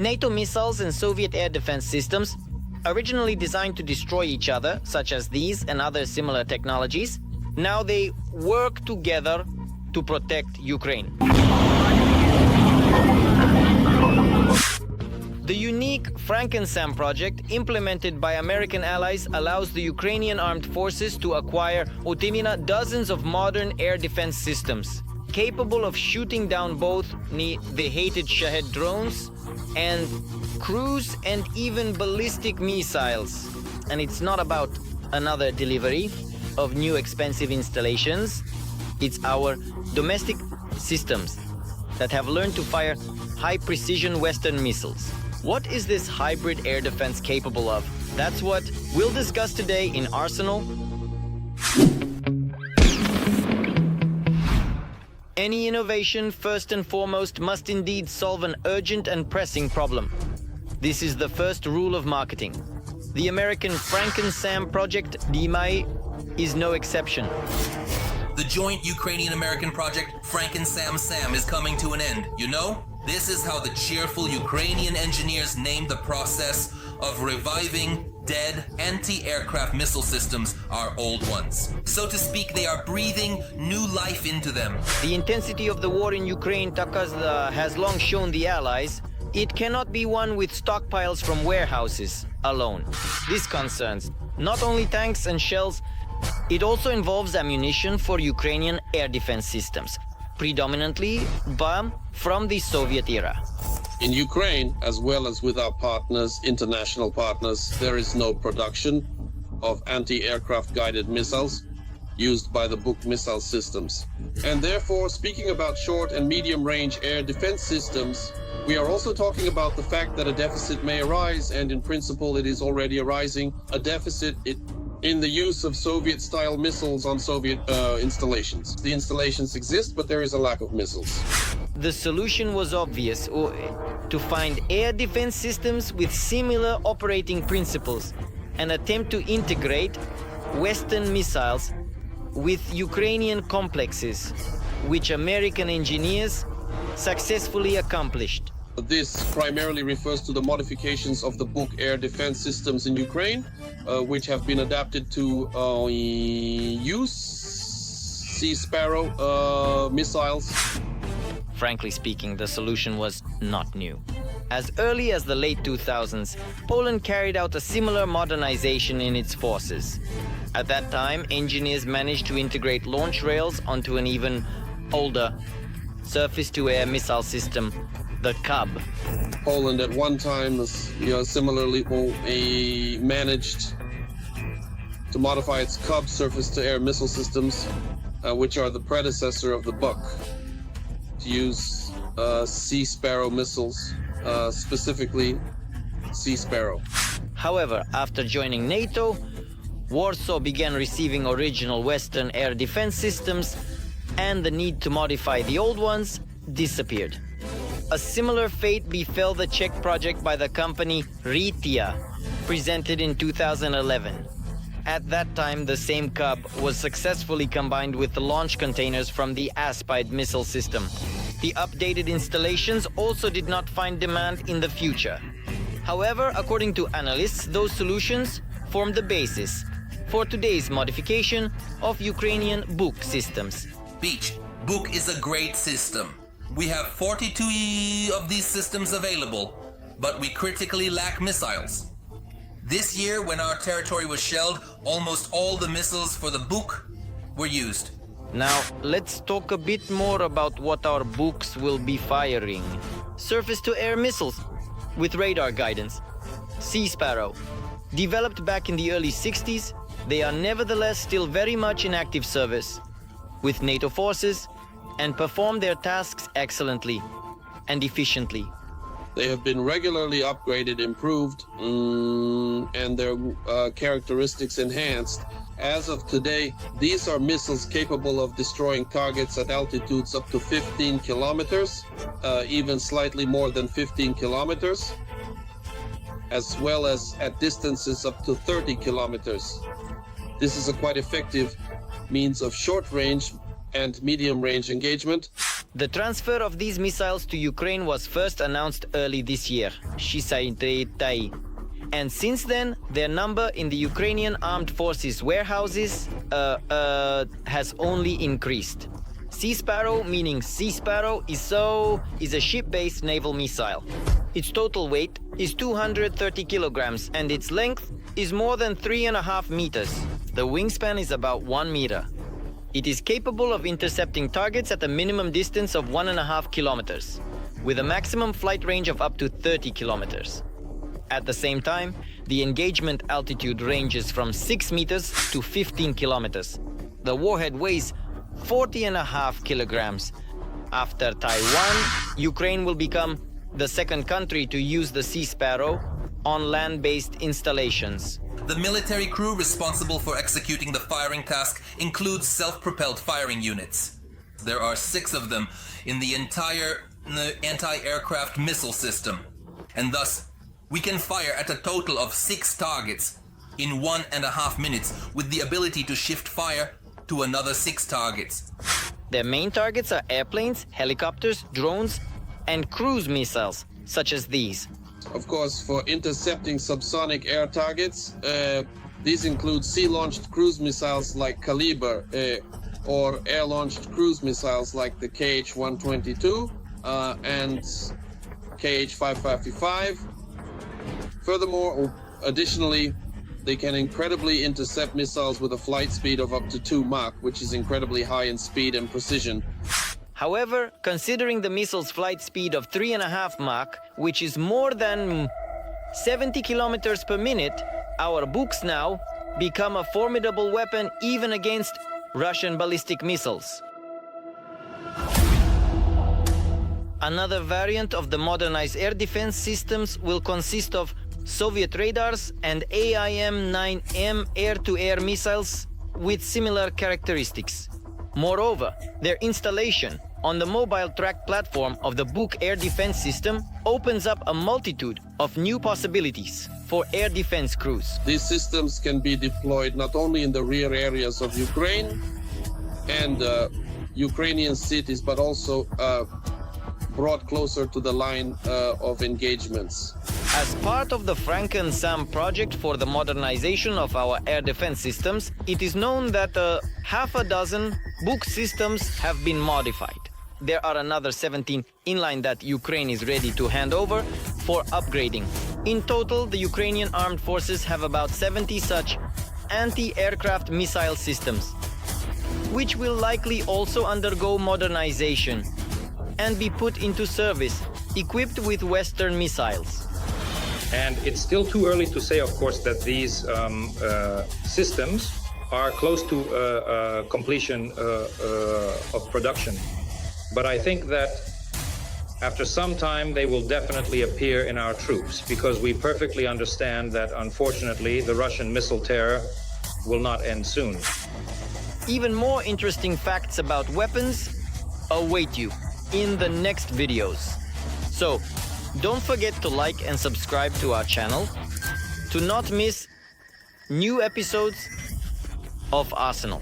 NATO missiles and Soviet air defense systems, originally designed to destroy each other, such as these and other similar technologies, now they work together to protect Ukraine. The unique FrankenSAM project, implemented by American allies, allows the Ukrainian armed forces to acquire dozens of modern air defense systems, capable of shooting down both the hated Shahed drones and cruise and even ballistic missiles. And it's not about another delivery of new expensive installations. It's our domestic systems that have learned to fire high-precision Western missiles. What is this hybrid air defense capable of? That's what we'll discuss today in Arsenal. Any innovation, first and foremost, must indeed solve an urgent and pressing problem. This is the first rule of marketing. The American FrankenSAM project, DMI, is no exception. The joint Ukrainian-American project FrankenSAM is coming to an end, you know? This is how the cheerful Ukrainian engineers named the process of reviving dead anti-aircraft missile systems, our old ones. So to speak, they are breathing new life into them. The intensity of the war in Ukraine has long shown the Allies it cannot be won with stockpiles from warehouses alone. This concerns not only tanks and shells, it also involves ammunition for Ukrainian air defense systems, predominantly from the Soviet era. In Ukraine, as well as with our partners, international partners, there is no production of anti-aircraft guided missiles used by the Buk missile systems. And therefore, speaking about short and medium-range air defense systems, we are also talking about the fact that a deficit may arise, and in principle it is already arising, a deficit in the use of Soviet-style missiles on Soviet installations. The installations exist, but there is a lack of missiles. The solution was obvious, to find air defense systems with similar operating principles and attempt to integrate Western missiles with Ukrainian complexes, which American engineers successfully accomplished. This primarily refers to the modifications of the Buk air defense systems in Ukraine, which have been adapted to use Sea Sparrow missiles. Frankly speaking, the solution was not new. As early as the late 2000s, Poland carried out a similar modernization in its forces. At that time, engineers managed to integrate launch rails onto an even older surface-to-air missile system, the Cub. Poland at one time similarly managed to modify its Cub surface-to-air missile systems, which are the predecessor of the Buk, to use Sea Sparrow missiles, specifically Sea Sparrow. However, after joining NATO, Warsaw began receiving original Western air defense systems, and the need to modify the old ones disappeared. A similar fate befell the Czech project by the company Ritia, presented in 2011. At that time, the same Cub was successfully combined with the launch containers from the Aspide missile system. The updated installations also did not find demand in the future. However, according to analysts, those solutions form the basis for today's modification of Ukrainian Buk systems. Beach, Buk is a great system. We have 42 of these systems available, but we critically lack missiles. This year, when our territory was shelled, almost all the missiles for the Buk were used. Now, let's talk a bit more about what our Buks will be firing. Surface-to-air missiles with radar guidance. Sea Sparrow. Developed back in the early 60s, they are nevertheless still very much in active service with NATO forces and perform their tasks excellently and efficiently. They have been regularly upgraded, improved, and their characteristics enhanced. As of today, these are missiles capable of destroying targets at altitudes up to 15 kilometers, even slightly more than 15 kilometers, as well as at distances up to 30 kilometers. This is a quite effective means of short-range and medium-range engagement. The transfer of these missiles to Ukraine was first announced early this year, and since then, their number in the Ukrainian armed forces warehouses has only increased. Sea Sparrow, meaning Sea Sparrow, is a ship-based naval missile. Its total weight is 230 kilograms and its length is more than 3.5 meters. The wingspan is about 1 meter. It is capable of intercepting targets at a minimum distance of 1.5 kilometers, with a maximum flight range of up to 30 kilometers. At the same time, the engagement altitude ranges from 6 meters to 15 kilometers. The warhead weighs 40.5 kilograms. After Taiwan, Ukraine will become the second country to use the Sea Sparrow on land-based installations. The military crew responsible for executing the firing task includes self-propelled firing units. There are 6 of them in the entire anti-aircraft missile system, and thus we can fire at a total of 6 targets in 1.5 minutes with the ability to shift fire to another 6 targets. Their main targets are airplanes, helicopters, drones, and cruise missiles, such as these. Of course, for intercepting subsonic air targets, these include sea-launched cruise missiles like Caliber, or air-launched cruise missiles like the KH-122 and KH-555. Furthermore, additionally, they can incredibly intercept missiles with a flight speed of up to 2 Mach, which is incredibly high in speed and precision. However, considering the missile's flight speed of 3.5 Mach, which is more than 70 kilometers per minute, our books now become a formidable weapon even against Russian ballistic missiles. Another variant of the modernized air defense systems will consist of Soviet radars and AIM-9M air-to-air missiles with similar characteristics. Moreover, their installation on the mobile track platform of the Buk air defense system opens up a multitude of new possibilities for air defense crews. These systems can be deployed not only in the rear areas of Ukraine and Ukrainian cities, but also brought closer to the line of engagements. As part of the FrankenSAM project for the modernization of our air defense systems, it is known that 6 Buk systems have been modified. There are another 17 inline that Ukraine is ready to hand over for upgrading. In total, the Ukrainian armed forces have about 70 such anti-aircraft missile systems, which will likely also undergo modernization and be put into service, equipped with Western missiles. And it's still too early to say, of course, that these systems are close to completion of production. But I think that after some time, they will definitely appear in our troops, because we perfectly understand that, unfortunately, the Russian missile terror will not end soon. Even more interesting facts about weapons await you in the next videos. So, don't forget to like and subscribe to our channel to not miss new episodes of Arsenal.